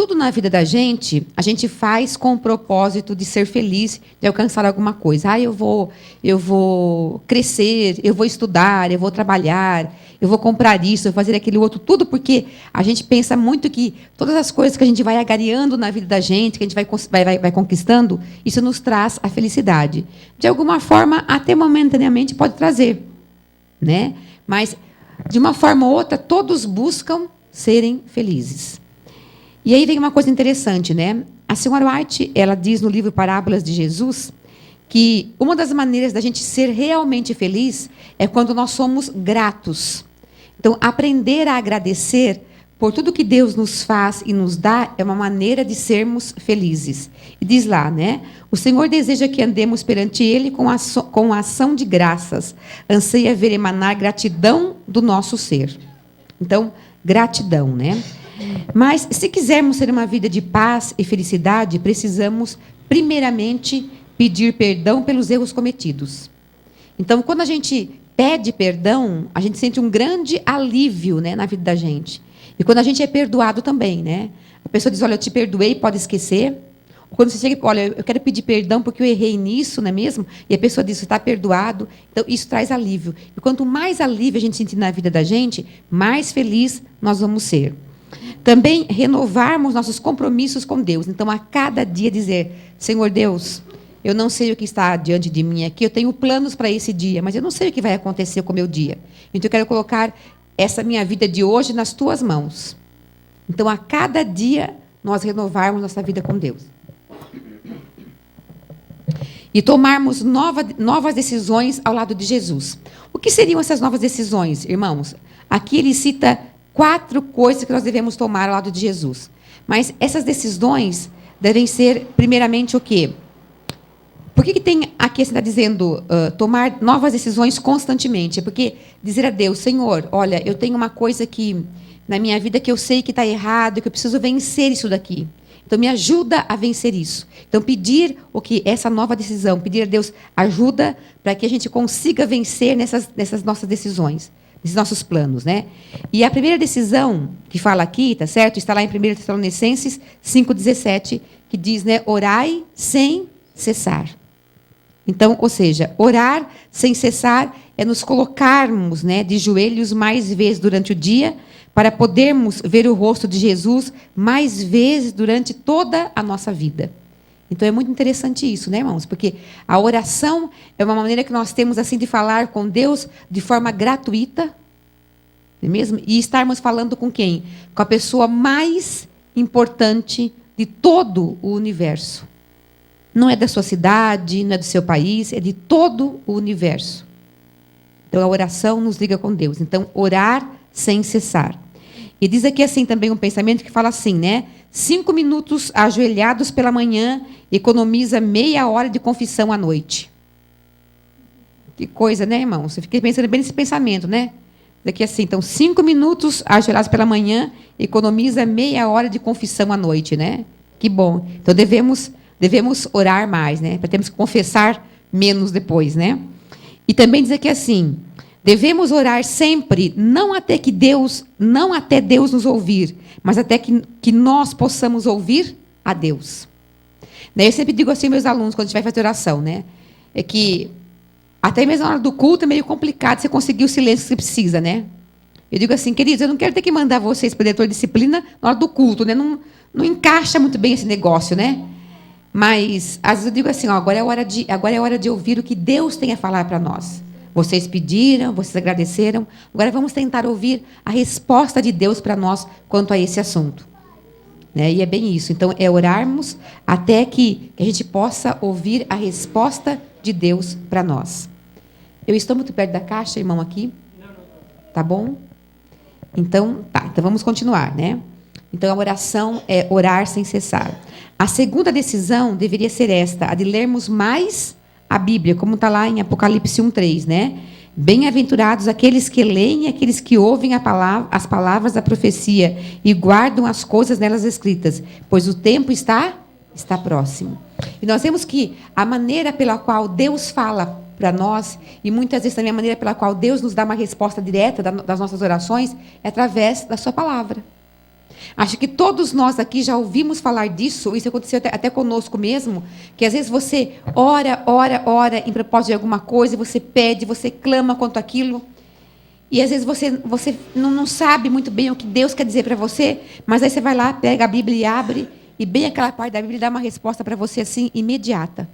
tudo na vida da gente, a gente faz com o propósito de ser feliz, de alcançar alguma coisa. Eu vou crescer, eu vou estudar, eu vou trabalhar, eu vou comprar isso, eu vou fazer aquele outro, tudo porque a gente pensa muito que todas as coisas que a gente vai agariando na vida da gente, que a gente vai conquistando, isso nos traz a felicidade. De alguma forma, até momentaneamente pode trazer, né? Mas, de uma forma ou outra, todos buscam serem felizes. E aí vem uma coisa interessante, né? A senhora White, ela diz no livro Parábolas de Jesus que uma das maneiras da gente ser realmente feliz é quando nós somos gratos. Então, aprender a agradecer por tudo que Deus nos faz e nos dá é uma maneira de sermos felizes. E diz lá, né? O Senhor deseja que andemos perante Ele com a ação de graças. Anseia ver emanar gratidão do nosso ser. Então, gratidão, né? Mas, se quisermos ter uma vida de paz e felicidade, precisamos, primeiramente, pedir perdão pelos erros cometidos. Então, quando a gente pede perdão, a gente sente um grande alívio, né, na vida da gente. E quando a gente é perdoado também, né? A pessoa diz, olha, eu te perdoei, pode esquecer. Ou quando você chega, olha, eu quero pedir perdão porque eu errei nisso, não é mesmo? E a pessoa diz, você está perdoado. Então, isso traz alívio. E quanto mais alívio a gente sentir na vida da gente, mais feliz nós vamos ser. Também renovarmos nossos compromissos com Deus. Então, a cada dia dizer, Senhor Deus, eu não sei o que está diante de mim aqui, eu tenho planos para esse dia, mas eu não sei o que vai acontecer com o meu dia. Então, eu quero colocar essa minha vida de hoje nas tuas mãos. Então, a cada dia, nós renovarmos nossa vida com Deus. E tomarmos novas decisões ao lado de Jesus. O que seriam essas novas decisões, irmãos? Aqui ele cita 4 coisas que nós devemos tomar ao lado de Jesus. Mas essas decisões devem ser, primeiramente, o quê? Por que tem aqui, você está dizendo, tomar novas decisões constantemente? É porque dizer a Deus, Senhor, olha, eu tenho uma coisa que na minha vida que eu sei que está errado, que eu preciso vencer isso daqui. Então, me ajuda a vencer isso. Então, pedir o que essa nova decisão, pedir a Deus ajuda para que a gente consiga vencer nessas nossas decisões, nesses nossos planos, né? E a primeira decisão que fala aqui, tá certo? Está lá em 1 Tessalonicenses 5,17, que diz, né, orai sem cessar. Então, ou seja, orar sem cessar é nos colocarmos, né, de joelhos mais vezes durante o dia, para podermos ver o rosto de Jesus mais vezes durante toda a nossa vida. Então, é muito interessante isso, né, irmãos? Porque a oração é uma maneira que nós temos assim de falar com Deus de forma gratuita, não é mesmo? E estarmos falando com quem? Com a pessoa mais importante de todo o universo. Não é da sua cidade, não é do seu país, é de todo o universo. Então, a oração nos liga com Deus. Então, orar sem cessar. E diz aqui assim também um pensamento que fala assim, né? 5 minutos ajoelhados pela manhã economiza meia hora de confissão à noite. Que coisa, né, irmão? Você fica pensando bem nesse pensamento, né? Daqui assim, então, 5 minutos ajoelhados pela manhã economiza meia hora de confissão à noite, né? Que bom. Então, devemos orar mais, né? Para termos que confessar menos depois, né? E também diz aqui assim, devemos orar sempre, não até Deus nos ouvir, mas até que nós possamos ouvir a Deus. Eu sempre digo assim aos meus alunos, quando a gente vai fazer oração, né? É que até mesmo na hora do culto é meio complicado você conseguir o silêncio que você precisa, né? Eu digo assim, queridos, eu não quero ter que mandar vocês para o diretor de disciplina na hora do culto, né? Não encaixa muito bem esse negócio, né? Mas, às vezes eu digo assim, ó, agora é hora de ouvir o que Deus tem a falar para nós. Vocês pediram, vocês agradeceram, agora vamos tentar ouvir a resposta de Deus para nós quanto a esse assunto. Né? E é bem isso. Então, é orarmos até que a gente possa ouvir a resposta de Deus para nós. Eu estou muito perto da caixa, irmão, aqui? Tá bom? Então, então vamos continuar, né? Então, a oração é orar sem cessar. A segunda decisão deveria ser esta, a de lermos mais a Bíblia, como está lá em Apocalipse 1:3, né? Bem-aventurados aqueles que leem, aqueles que ouvem as palavras da profecia e guardam as coisas nelas escritas, pois o tempo está próximo. E nós vemos que a maneira pela qual Deus fala para nós, e muitas vezes também a maneira pela qual Deus nos dá uma resposta direta das nossas orações, é através da sua palavra. Acho que todos nós aqui já ouvimos falar disso, isso aconteceu até conosco mesmo, que às vezes você ora em propósito de alguma coisa, você pede, você clama quanto aquilo, e às vezes você não sabe muito bem o que Deus quer dizer para você, mas aí você vai lá, pega a Bíblia e abre, e bem aquela parte da Bíblia dá uma resposta para você assim, imediata.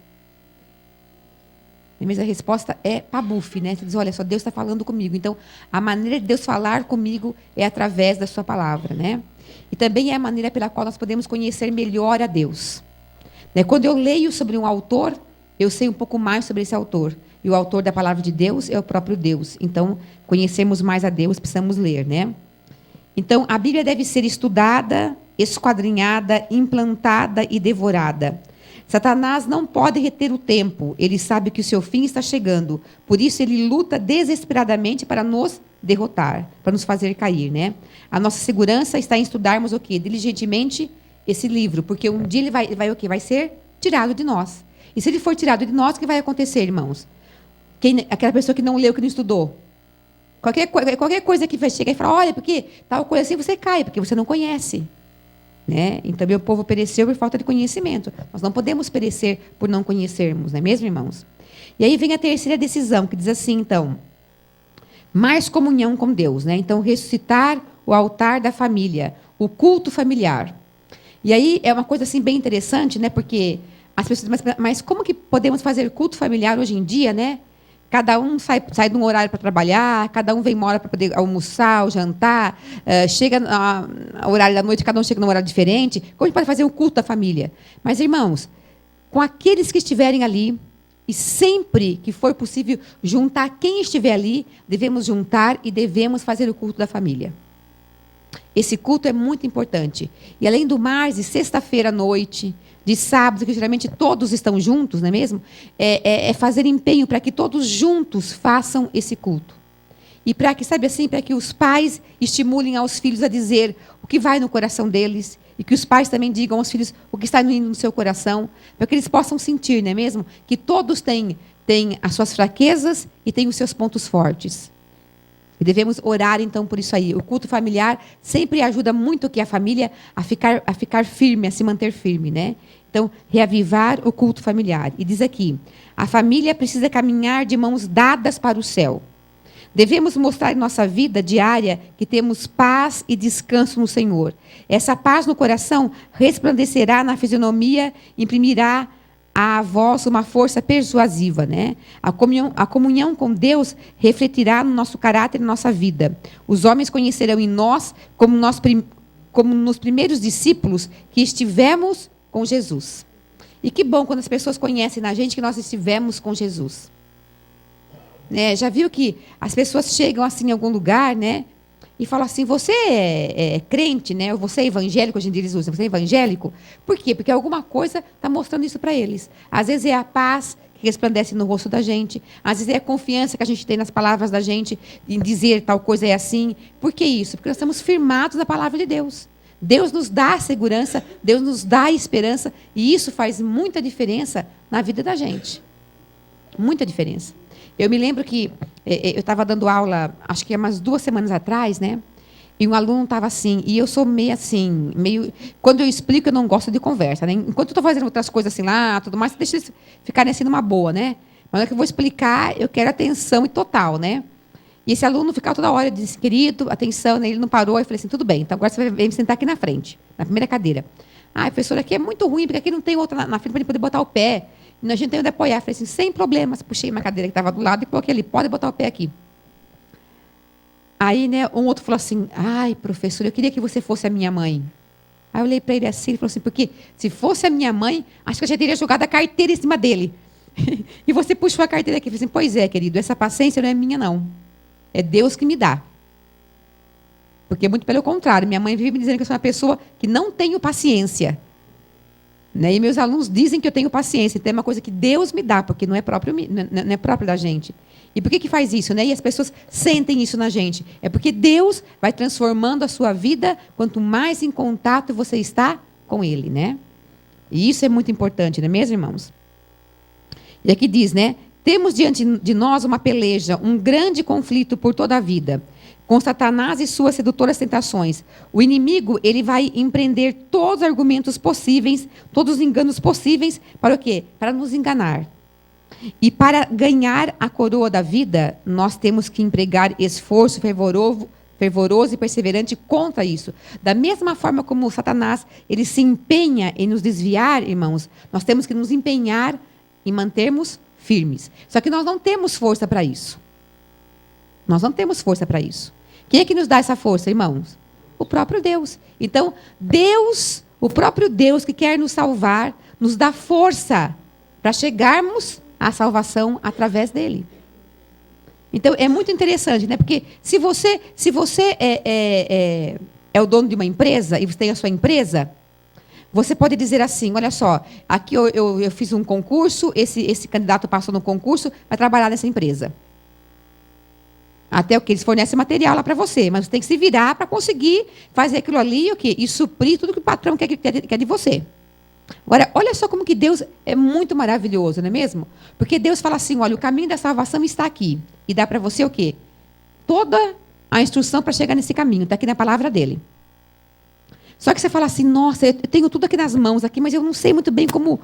Mas a resposta é pabuf, né? Você diz, olha só, Deus está falando comigo. Então, a maneira de Deus falar comigo é através da sua palavra, né? E também é a maneira pela qual nós podemos conhecer melhor a Deus. Né? Quando eu leio sobre um autor, eu sei um pouco mais sobre esse autor. E o autor da palavra de Deus é o próprio Deus. Então, conhecemos mais a Deus, precisamos ler, né? Então, a Bíblia deve ser estudada, esquadrinhada, implantada e devorada. Satanás não pode reter o tempo. Ele sabe que o seu fim está chegando. Por isso, ele luta desesperadamente para nos derrotar, para nos fazer cair, né? A nossa segurança está em estudarmos o quê? Diligentemente esse livro, porque um dia ele vai o quê? Vai ser tirado de nós. E se ele for tirado de nós, o que vai acontecer, irmãos? Aquela pessoa que não leu, que não estudou. Qualquer coisa que vai chegar e falar, olha, porque tal coisa assim, você cai, porque você não conhece. Né? Então, meu povo pereceu por falta de conhecimento. Nós não podemos perecer por não conhecermos, não é mesmo, irmãos? E aí vem a terceira decisão, que diz assim, então, mais comunhão com Deus, né? Então, ressuscitar o altar da família, o culto familiar. E aí é uma coisa assim bem interessante, né? Porque as pessoas, mas como que podemos fazer culto familiar hoje em dia, né? Cada um sai de um horário para trabalhar, cada um vem uma hora para poder almoçar, ou jantar, chega no horário da noite, cada um chega num horário diferente. Como a gente pode fazer o culto da família? Mas, irmãos, com aqueles que estiverem ali, e sempre que for possível juntar quem estiver ali, devemos juntar e devemos fazer o culto da família. Esse culto é muito importante. E, além do mais, de sexta-feira à noite, de sábado, que geralmente todos estão juntos, não é mesmo? É fazer empenho para que todos juntos façam esse culto. E para que, sabe assim, para que os pais estimulem aos filhos a dizer o que vai no coração deles, e que os pais também digam aos filhos o que está indo no seu coração, para que eles possam sentir, não é mesmo? Que todos têm as suas fraquezas e têm os seus pontos fortes. E devemos orar, então, por isso aí. O culto familiar sempre ajuda muito a família a ficar firme, a se manter firme, né? Então, reavivar o culto familiar. E diz aqui, a família precisa caminhar de mãos dadas para o céu. Devemos mostrar em nossa vida diária que temos paz e descanso no Senhor. Essa paz no coração resplandecerá na fisionomia, imprimirá a voz uma força persuasiva, né? A comunhão com Deus refletirá no nosso caráter e na nossa vida. Os homens conhecerão em nós como nos primeiros discípulos que estivemos com Jesus. E que bom quando as pessoas conhecem na gente que nós estivemos com Jesus. Né? Já viu que as pessoas chegam assim em algum lugar, né? E falam assim, você é crente, né? Ou você é evangélico, hoje em dia eles usam, você é evangélico? Por quê? Porque alguma coisa está mostrando isso para eles. Às vezes é a paz que resplandece no rosto da gente, às vezes é a confiança que a gente tem nas palavras da gente, em dizer tal coisa é assim. Por que isso? Porque nós estamos firmados na palavra de Deus. Deus nos dá a segurança, Deus nos dá a esperança, e isso faz muita diferença na vida da gente. Muita diferença. Eu me lembro que eu estava dando aula, acho que há umas 2 semanas atrás, né? E um aluno estava assim, e eu sou meio assim, quando eu explico, eu não gosto de conversa, né? Enquanto eu estou fazendo outras coisas assim lá, tudo mais, deixa eles ficarem assim numa boa, né? Mas na hora que eu vou explicar, eu quero atenção e total, né? E esse aluno ficava toda hora, disse, querido, atenção, né? Ele não parou, eu falei assim, tudo bem, então agora você vai me sentar aqui na frente, na primeira cadeira. Ah, professora, aqui é muito ruim, porque aqui não tem outra na frente para ele poder botar o pé. A gente tem onde apoiar. Falei assim, sem problemas. Puxei uma cadeira que estava do lado e coloquei ali, pode botar o pé aqui. Aí, né, um outro falou assim, ai, professor, eu queria que você fosse a minha mãe. Aí eu olhei para ele assim, ele falou assim, porque se fosse a minha mãe, acho que eu já teria jogado a carteira em cima dele. E você puxou a carteira aqui. Eu falei assim, pois é, querido, essa paciência não é minha, não. É Deus que me dá. Porque muito pelo contrário, minha mãe vive me dizendo que eu sou uma pessoa que não tenho paciência. Né? E meus alunos dizem que eu tenho paciência, então é uma coisa que Deus me dá, porque não é próprio da gente. E por que faz isso? Né? E as pessoas sentem isso na gente. É porque Deus vai transformando a sua vida quanto mais em contato você está com Ele. Né? E isso é muito importante, não é mesmo, irmãos? E aqui diz, né? Temos diante de nós uma peleja, um grande conflito por toda a vida. com Satanás e suas sedutoras tentações. O inimigo, ele vai empreender todos os argumentos possíveis, todos os enganos possíveis, para o quê? Para nos enganar. E para ganhar a coroa da vida, nós temos que empregar esforço fervoroso e perseverante contra isso. Da mesma forma como Satanás, ele se empenha em nos desviar, irmãos, nós temos que nos empenhar em mantermos firmes. Só que nós não temos força para isso. Nós não temos força para isso. Quem é que nos dá essa força, irmãos? O próprio Deus. Então, Deus, o próprio Deus que quer nos salvar, nos dá força para chegarmos à salvação através dele. Então, é muito interessante, né? Porque se você é o dono de uma empresa e você tem a sua empresa, você pode dizer assim, olha só, aqui eu fiz um concurso, esse candidato passou no concurso, vai trabalhar nessa empresa. Até o que eles fornecem material lá para você, mas você tem que se virar para conseguir fazer aquilo ali e suprir tudo que o patrão quer de você. Agora, olha só como que Deus é muito maravilhoso, não é mesmo? Porque Deus fala assim, olha, o caminho da salvação está aqui. E dá para você o quê? Toda a instrução para chegar nesse caminho, está aqui na palavra dele. Só que você fala assim, nossa, eu tenho tudo aqui nas mãos, aqui, mas eu não sei muito bem como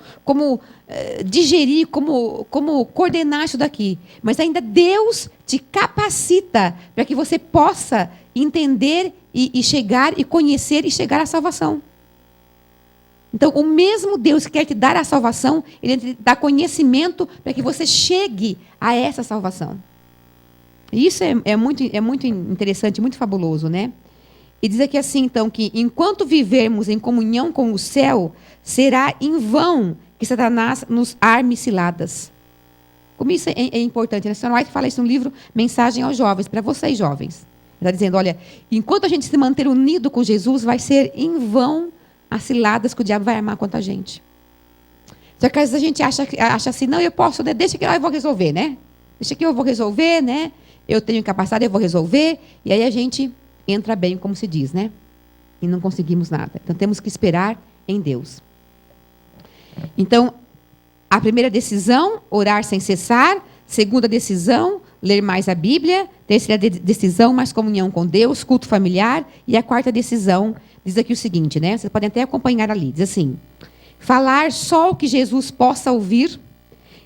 digerir, como coordenar isso daqui. Mas ainda Deus te capacita para que você possa entender e chegar e conhecer e chegar à salvação. Então, o mesmo Deus que quer te dar a salvação, ele te dá conhecimento para que você chegue a essa salvação. E isso é muito interessante, muito fabuloso, né? E diz aqui assim, então, que enquanto vivermos em comunhão com o céu, será em vão que Satanás nos arme ciladas. Como isso é importante. A Senhora White fala isso no livro Mensagem aos Jovens, para vocês jovens. Ela está dizendo, olha, enquanto a gente se manter unido com Jesus, vai ser em vão as ciladas que o diabo vai armar contra a gente. Só que às vezes a gente acha assim, não, eu posso, né? Deixa que eu vou resolver, né? Deixa que eu vou resolver, né? Eu tenho capacidade, eu vou resolver. E aí a gente entra bem, como se diz, né? E não conseguimos nada. Então, temos que esperar em Deus. Então, a primeira decisão, orar sem cessar. Segunda decisão, ler mais a Bíblia. Terceira decisão, mais comunhão com Deus, culto familiar. E a quarta decisão, diz aqui o seguinte, né? Vocês podem até acompanhar ali. Diz assim, falar só o que Jesus possa ouvir.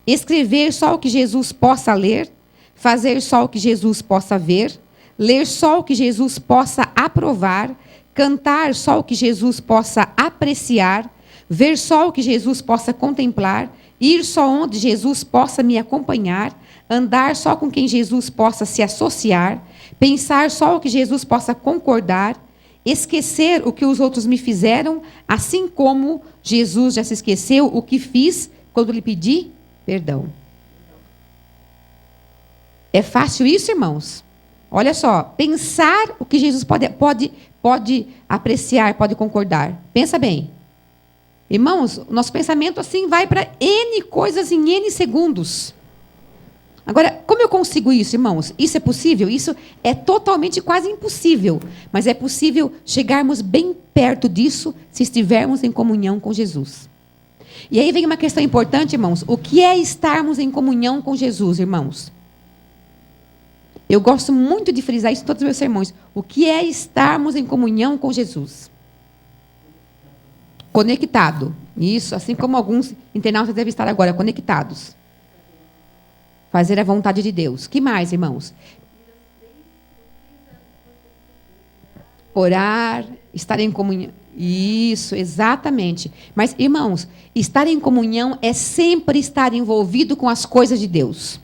Escrever só o que Jesus possa ler. Fazer só o que Jesus possa ver. Ler só o que Jesus possa aprovar, cantar só o que Jesus possa apreciar, ver só o que Jesus possa contemplar, ir só onde Jesus possa me acompanhar, andar só com quem Jesus possa se associar, pensar só o que Jesus possa concordar, esquecer o que os outros me fizeram, assim como Jesus já se esqueceu o que fiz quando lhe pedi perdão. É fácil isso, irmãos? Olha só, pensar o que Jesus pode apreciar, pode concordar. Pensa bem. Irmãos, o nosso pensamento assim vai para N coisas em N segundos. Agora, como eu consigo isso, irmãos? Isso é possível? Isso é totalmente quase impossível. Mas é possível chegarmos bem perto disso se estivermos em comunhão com Jesus. E aí vem uma questão importante, irmãos. O que é estarmos em comunhão com Jesus, irmãos? Eu gosto muito de frisar isso em todos os meus sermões. O que é estarmos em comunhão com Jesus? Conectado. Isso, assim como alguns internautas devem estar agora, conectados. Fazer a vontade de Deus. Que mais, irmãos? Orar, estar em comunhão. Isso, exatamente. Mas, irmãos, estar em comunhão é sempre estar envolvido com as coisas de Deus.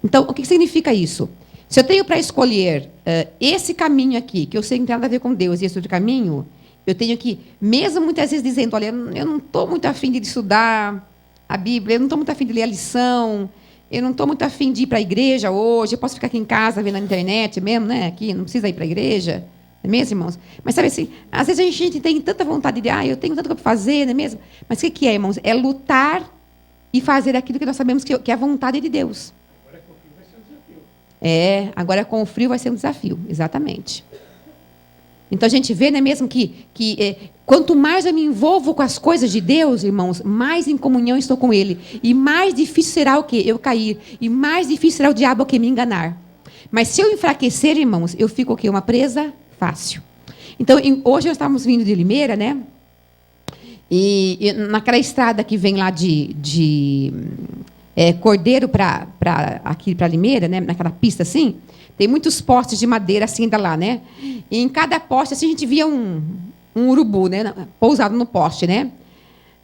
Então, o que significa isso? Se eu tenho para escolher esse caminho aqui, que eu sei que não tem nada a ver com Deus, e esse outro caminho, eu tenho que, mesmo muitas vezes dizendo, olha, eu não estou muito afim de estudar a Bíblia, eu não estou muito afim de ler a lição, eu não estou muito afim de ir para a igreja hoje, eu posso ficar aqui em casa vendo na internet mesmo, né? Aqui, não precisa ir para a igreja, não é mesmo, irmãos? Mas sabe assim, às vezes a gente tem tanta vontade de, eu tenho tanto para fazer, não é mesmo? Mas o que é, irmãos? É lutar e fazer aquilo que nós sabemos que é a vontade de Deus. Agora com o frio vai ser um desafio, exatamente. Então a gente vê, não é mesmo, que quanto mais eu me envolvo com as coisas de Deus, irmãos, mais em comunhão estou com Ele. E mais difícil será o quê? Eu cair. E mais difícil será o diabo me enganar. Mas se eu enfraquecer, irmãos, eu fico o quê? Uma presa fácil. Então, hoje nós estávamos vindo de Limeira, né? E naquela estrada que vem lá de Cordeiro para aqui para Limeira, né? Naquela pista assim, tem muitos postes de madeira assim ainda lá, né? E em cada poste assim a gente via um urubu, né? Pousado no poste, né?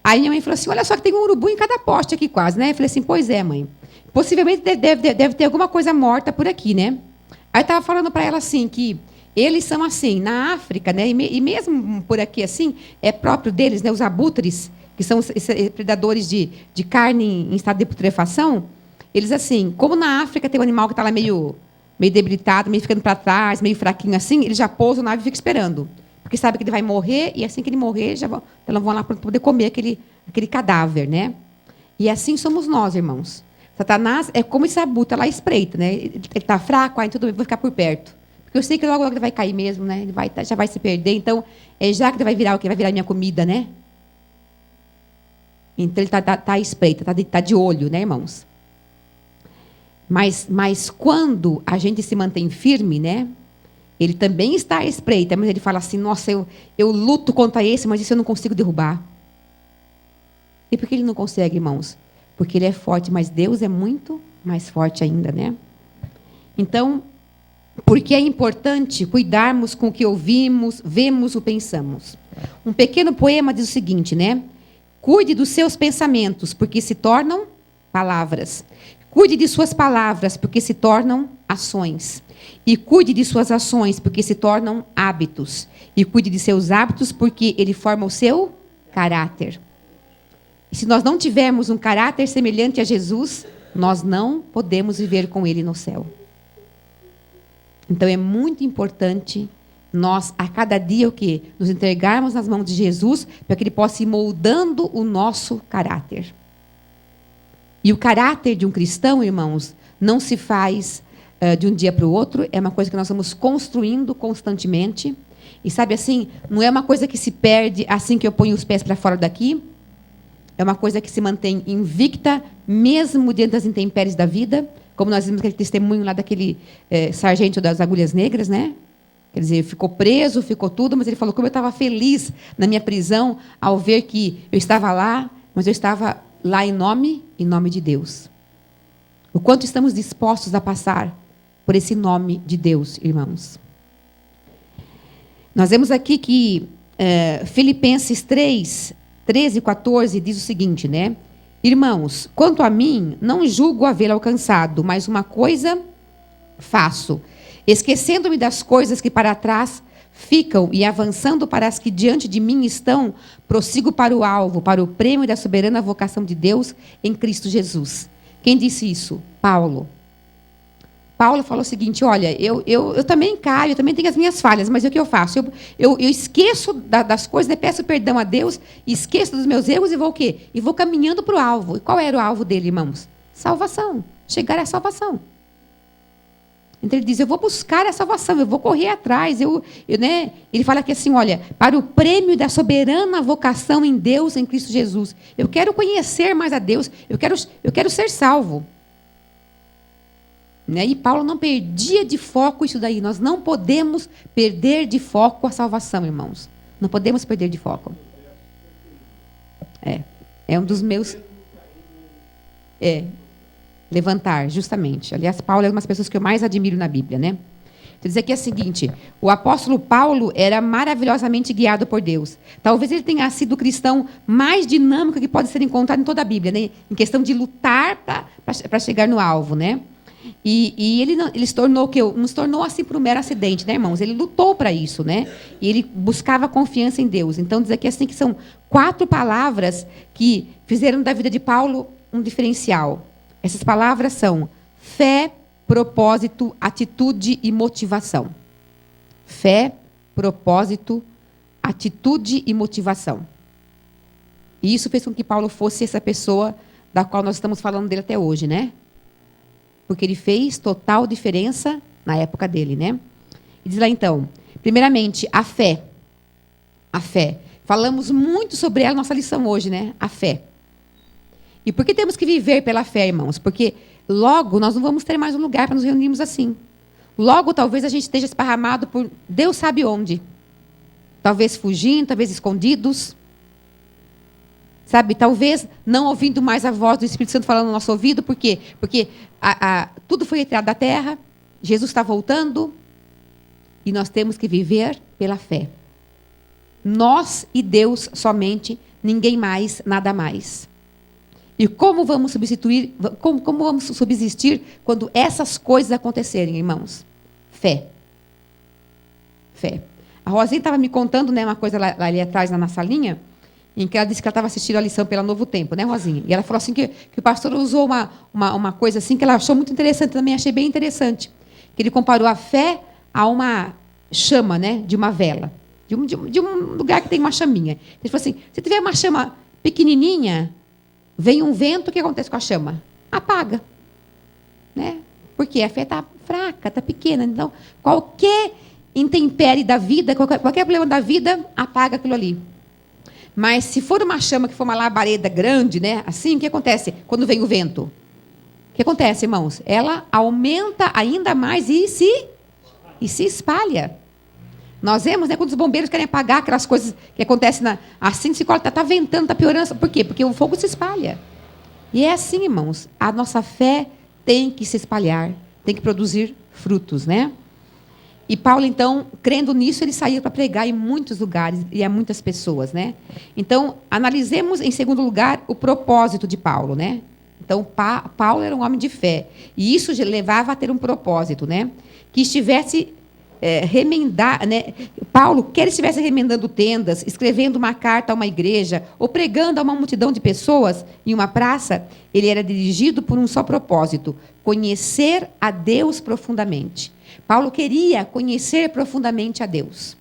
Aí minha mãe falou assim: olha só que tem um urubu em cada poste aqui quase, né? Eu falei assim: pois é, mãe. Possivelmente deve ter alguma coisa morta por aqui, né? Aí eu estava falando para ela assim que eles são assim, na África, né? E mesmo por aqui assim, é próprio deles, né? Os abutres, que são os predadores de carne em estado de putrefação, eles assim, como na África tem um animal que está lá meio debilitado, meio ficando para trás, meio fraquinho assim, eles já pousam na nave e ficam esperando. Porque sabe que ele vai morrer, e assim que ele morrer, elas vão lá para poder comer aquele cadáver, né? E assim somos nós, irmãos. Satanás é como esse abutre lá espreita, né? Ele está fraco, aí tudo bem, vou ficar por perto. Porque eu sei que logo ele vai cair mesmo, né? Ele já vai se perder. Então, já que ele vai virar o que? Vai virar minha comida, né? Então, ele está à espreita, está de olho, né, irmãos? Mas quando a gente se mantém firme, né? Ele também está à espreita, mas ele fala assim: nossa, eu luto contra esse, mas isso eu não consigo derrubar. E por que ele não consegue, irmãos? Porque ele é forte, mas Deus é muito mais forte ainda, né? Então, porque é importante cuidarmos com o que ouvimos, vemos ou pensamos. Um pequeno poema diz o seguinte, né? Cuide dos seus pensamentos, porque se tornam palavras. Cuide de suas palavras, porque se tornam ações. E cuide de suas ações, porque se tornam hábitos. E cuide de seus hábitos, porque ele forma o seu caráter. E se nós não tivermos um caráter semelhante a Jesus, nós não podemos viver com ele no céu. Então é muito importante nós, a cada dia, o quê? Nos entregarmos nas mãos de Jesus, para que ele possa ir moldando o nosso caráter. E o caráter de um cristão, irmãos, não se faz de um dia para o outro, é uma coisa que nós vamos construindo constantemente. E sabe assim, não é uma coisa que se perde assim que eu ponho os pés para fora daqui. É uma coisa que se mantém invicta, mesmo diante das intempéries da vida, como nós vimos aquele testemunho lá daquele sargento das agulhas negras, né? Quer dizer, ficou preso, ficou tudo, mas ele falou como eu estava feliz na minha prisão ao ver que eu estava lá, mas eu estava lá em nome de Deus. O quanto estamos dispostos a passar por esse nome de Deus, irmãos. Nós vemos aqui que Filipenses 3, 13 e 14 diz o seguinte, né? Irmãos, quanto a mim, não julgo havê-lo alcançado, mas uma coisa faço, esquecendo-me das coisas que para trás ficam e avançando para as que diante de mim estão, prossigo para o alvo, para o prêmio da soberana vocação de Deus em Cristo Jesus. Quem disse isso? Paulo. Paulo falou o seguinte, olha, eu também caio, eu também tenho as minhas falhas, mas o que eu faço? Eu esqueço das coisas, né? Peço perdão a Deus, esqueço dos meus erros e vou o quê? E vou caminhando para o alvo. E qual era o alvo dele, irmãos? Salvação. Chegar à salvação. Então ele diz, eu vou buscar a salvação, eu vou correr atrás. Né? Ele fala aqui assim, olha, para o prêmio da soberana vocação em Deus, em Cristo Jesus. Eu quero conhecer mais a Deus, eu quero ser salvo. Né? E Paulo não perdia de foco isso daí. Nós não podemos perder de foco a salvação, irmãos. Não podemos perder de foco. É um dos meus... levantar, justamente. Aliás, Paulo é uma das pessoas que eu mais admiro na Bíblia, né? Quer dizer que é o seguinte, o apóstolo Paulo era maravilhosamente guiado por Deus. Talvez ele tenha sido o cristão mais dinâmico que pode ser encontrado em toda a Bíblia, né? Em questão de lutar para chegar no alvo, né? E ele se tornou o quê? Não se tornou assim por um mero acidente, né, irmãos? Ele lutou para isso, né? E ele buscava confiança em Deus. Então, diz aqui assim que são 4 palavras que fizeram da vida de Paulo um diferencial. Essas palavras são fé, propósito, atitude e motivação. Fé, propósito, atitude e motivação. E isso fez com que Paulo fosse essa pessoa da qual nós estamos falando dele até hoje, né? Porque ele fez total diferença na época dele, né? E diz lá então, primeiramente, a fé. A fé. Falamos muito sobre ela na nossa lição hoje, né? A fé. E por que temos que viver pela fé, irmãos? Porque logo nós não vamos ter mais um lugar para nos reunirmos assim. Logo, talvez a gente esteja esparramado por Deus sabe onde. Talvez fugindo, talvez escondidos. Sabe, talvez não ouvindo mais a voz do Espírito Santo falando no nosso ouvido. Por quê? Porque tudo foi retirado da terra, Jesus está voltando, e nós temos que viver pela fé. Nós e Deus somente, ninguém mais, nada mais. E como vamos substituir, como vamos subsistir quando essas coisas acontecerem, irmãos? Fé. Fé. A Rosinha estava me contando, né, uma coisa lá ali atrás, na salinha, em que ela disse que ela estava assistindo a lição pela Novo Tempo, né, Rosinha? E ela falou assim que o pastor usou uma coisa assim que ela achou muito interessante, também achei bem interessante. Que ele comparou a fé a uma chama, né, de uma vela. De um lugar que tem uma chaminha. Ele falou assim, se tiver uma chama pequenininha, vem um vento, o que acontece com a chama? Apaga. Né? Porque a fé está fraca, está pequena. Então, qualquer intempérie da vida, qualquer problema da vida, apaga aquilo ali. Mas se for uma chama que for uma labareda grande, né, assim, o que acontece quando vem o vento? O que acontece, irmãos? Ela aumenta ainda mais e se espalha. Nós vemos, né, quando os bombeiros querem apagar aquelas coisas que acontecem assim, se está ventando, está piorando. Por quê? Porque o fogo se espalha. E é assim, irmãos, a nossa fé tem que se espalhar, tem que produzir frutos, né? E Paulo, então, crendo nisso, ele saiu para pregar em muitos lugares e a muitas pessoas, né? Então, analisemos, em segundo lugar, o propósito de Paulo, né? Então, Paulo era um homem de fé. E isso levava a ter um propósito, né? Que estivesse remendar, né? Paulo, quer ele estivesse remendando tendas, escrevendo uma carta a uma igreja, ou pregando a uma multidão de pessoas em uma praça, ele era dirigido por um só propósito: conhecer a Deus profundamente. Paulo queria conhecer profundamente a Deus.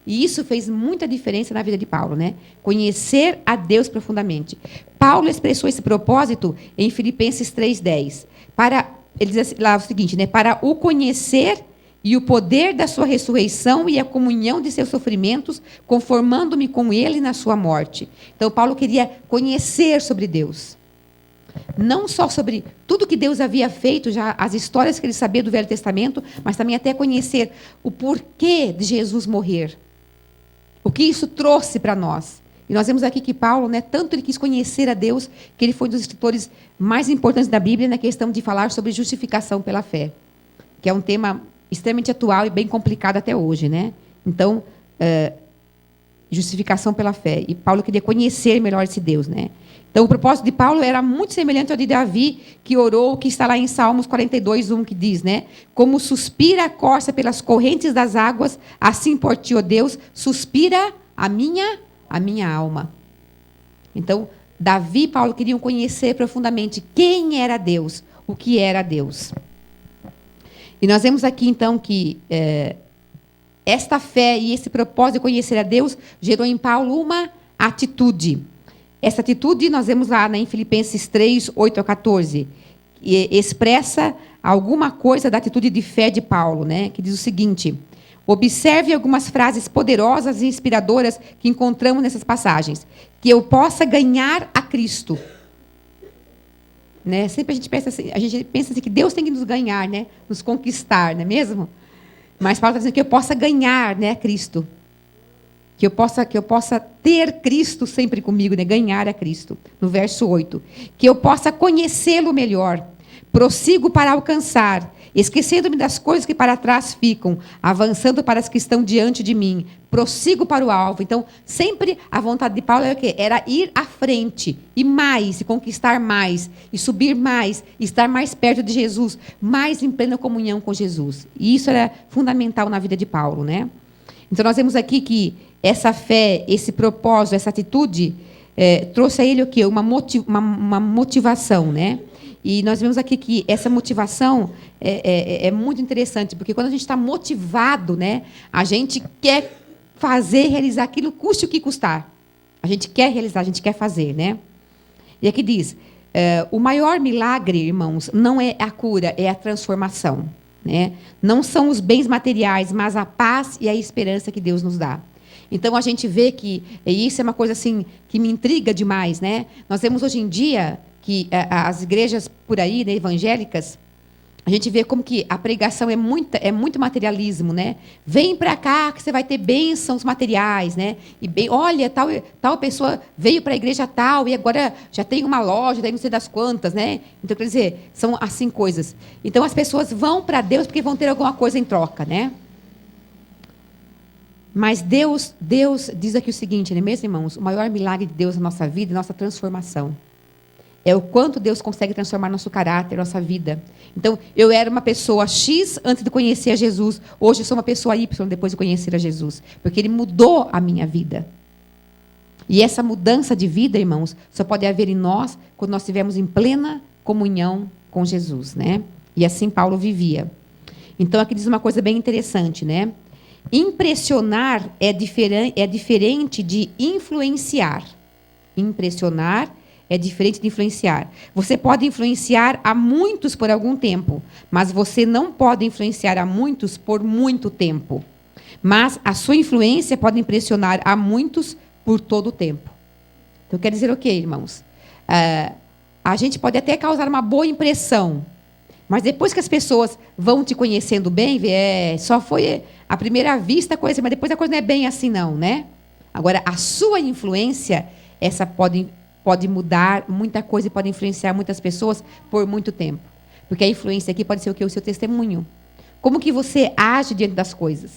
E isso fez muita diferença na vida de Paulo, né? Conhecer a Deus profundamente. Paulo expressou esse propósito em Filipenses 3:10. Ele diz assim, lá o seguinte, né? Para o conhecer e o poder da sua ressurreição e a comunhão de seus sofrimentos, conformando-me com ele na sua morte. Então, Paulo queria conhecer sobre Deus. Não só sobre tudo que Deus havia feito, já as histórias que ele sabia do Velho Testamento, mas também até conhecer o porquê de Jesus morrer. O que isso trouxe para nós. E nós vemos aqui que Paulo, né, tanto ele quis conhecer a Deus, que ele foi um dos escritores mais importantes da Bíblia na questão de falar sobre justificação pela fé, que é um tema extremamente atual e bem complicado até hoje, né? Então, justificação pela fé. E Paulo queria conhecer melhor esse Deus, né? Então, o propósito de Paulo era muito semelhante ao de Davi, que orou, que está lá em Salmos 42:1, que diz, né? Como suspira a corça pelas correntes das águas, assim por ti, ó Deus, suspira a minha alma. Então, Davi e Paulo queriam conhecer profundamente quem era Deus, o que era Deus. E nós vemos aqui, então, que esta fé e esse propósito de conhecer a Deus gerou em Paulo uma atitude. Essa atitude nós vemos lá em Filipenses 3:8-14, que expressa alguma coisa da atitude de fé de Paulo, né? Que diz o seguinte: observe algumas frases poderosas e inspiradoras que encontramos nessas passagens. Que eu possa ganhar a Cristo. Né? Sempre a gente pensa assim que Deus tem que nos ganhar, né? Nos conquistar, não é mesmo? Mas Paulo está dizendo que eu possa ganhar, né, Cristo. Que eu possa ter Cristo sempre comigo, né? Ganhar a Cristo. No verso 8. Que eu possa conhecê-lo melhor. Prossigo para alcançar, esquecendo-me das coisas que para trás ficam, avançando para as que estão diante de mim. Prossigo para o alvo. Então, sempre a vontade de Paulo era o quê? Era ir à frente, e mais, e conquistar mais, e subir mais, e estar mais perto de Jesus, mais em plena comunhão com Jesus. E isso era fundamental na vida de Paulo, né? Então, nós vemos aqui que essa fé, esse propósito, essa atitude, trouxe a ele o quê? Uma motivação, né? E nós vemos aqui que essa motivação é muito interessante, porque quando a gente está motivado, né, a gente quer fazer, realizar aquilo, custe o que custar. A gente quer realizar, a gente quer fazer, né? E aqui diz, o maior milagre, irmãos, não é a cura, é a transformação, né? Não são os bens materiais, mas a paz e a esperança que Deus nos dá. Então, a gente vê que, e isso é uma coisa assim que me intriga demais, né? Nós vemos hoje em dia que as igrejas por aí, né, evangélicas, A gente vê como que a pregação é muito materialismo, né? Vem para cá que você vai ter bênçãos materiais, né? E bem, olha, tal pessoa veio para a igreja tal e agora já tem uma loja, daí não sei das quantas, né? Então, quer dizer, são assim coisas. Então, as pessoas vão para Deus porque vão ter alguma coisa em troca, né? Mas Deus diz aqui o seguinte, né, meus irmãos? O maior milagre de Deus na nossa vida é a nossa transformação. É o quanto Deus consegue transformar nosso caráter, nossa vida. Então, eu era uma pessoa X antes de conhecer a Jesus. Hoje eu sou uma pessoa Y depois de conhecer a Jesus. Porque Ele mudou a minha vida. E essa mudança de vida, irmãos, só pode haver em nós quando nós estivermos em plena comunhão com Jesus, né? E assim Paulo vivia. Então, aqui diz uma coisa bem interessante, né? Impressionar é diferente de influenciar. Impressionar é diferente de influenciar. Você pode influenciar a muitos por algum tempo, mas você não pode influenciar a muitos por muito tempo. Mas a sua influência pode impressionar a muitos por todo o tempo. Então, quer dizer o quê, irmãos? A gente pode até causar uma boa impressão, mas depois que as pessoas vão te conhecendo bem, só foi à primeira vista a coisa, mas depois a coisa não é bem assim não, né? Agora, a sua influência, essa pode mudar muita coisa e pode influenciar muitas pessoas por muito tempo. Porque a influência aqui pode ser o quê? O seu testemunho. Como que você age diante das coisas?